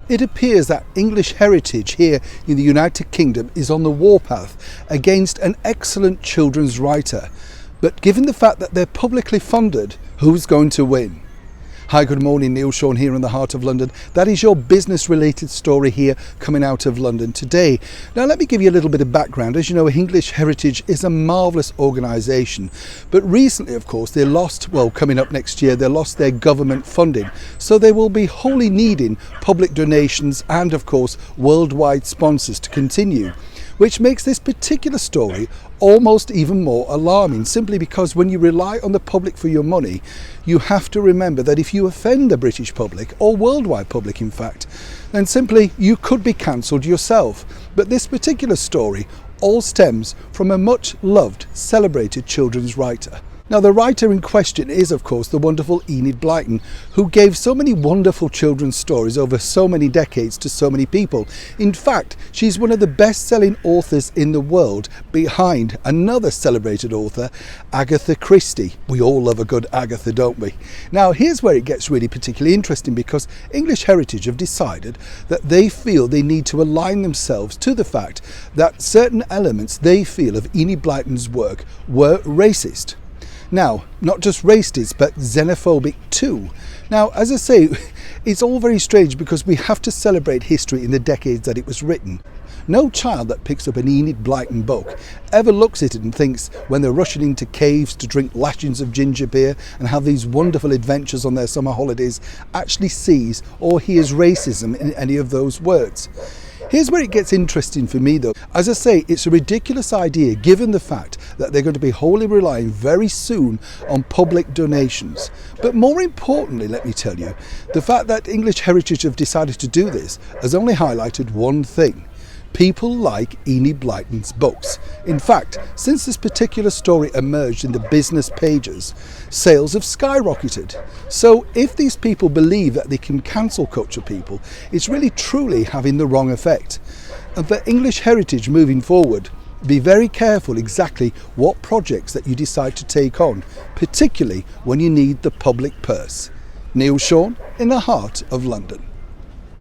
It appears that English heritage here in the United Kingdom is on the warpath against an excellent children's writer. But given the fact that they're publicly funded, who's going to win? Hi, good morning, Neil Sean here in the heart of London. That is your business related story here coming out of London today. Now let me give you a little bit of background. As you know, English Heritage is a marvellous organisation, but recently of course they lost, well, coming up next year, they lost their government funding. So they will be wholly needing public donations and of course worldwide sponsors to continue, which makes this particular story almost even more alarming, simply because when you rely on the public for your money, you have to remember that if you offend the British public, or worldwide public in fact, then simply you could be cancelled yourself. But this particular story all stems from a much loved, celebrated children's writer. Now the writer in question is of course the wonderful Enid Blyton, who gave so many wonderful children's stories over so many decades to so many people. In fact, she's one of the best-selling authors in the world, behind another celebrated author, Agatha Christie. We all love a good Agatha, don't we? Now here's where it gets really particularly interesting, because English Heritage have decided that they feel they need to align themselves to the fact that certain elements they feel of Enid Blyton's work were racist. Now, not just racist, but xenophobic too. Now, as I say, it's all very strange because we have to celebrate history in the decades that it was written. No child that picks up an Enid Blyton book ever looks at it and thinks, when they're rushing into caves to drink lashings of ginger beer and have these wonderful adventures on their summer holidays, actually sees or hears racism in any of those words. Here's where it gets interesting for me though. As I say, it's a ridiculous idea given the fact that they're going to be wholly relying very soon on public donations. But more importantly, let me tell you, the fact that English Heritage have decided to do this has only highlighted one thing. People like Enid Blyton's books. In fact, since this particular story emerged in the business pages, sales have skyrocketed. So if these people believe that they can cancel culture people, it's really truly having the wrong effect. And for English Heritage moving forward, be very careful exactly what projects that you decide to take on, particularly when you need the public purse. Neil Sean in the heart of London.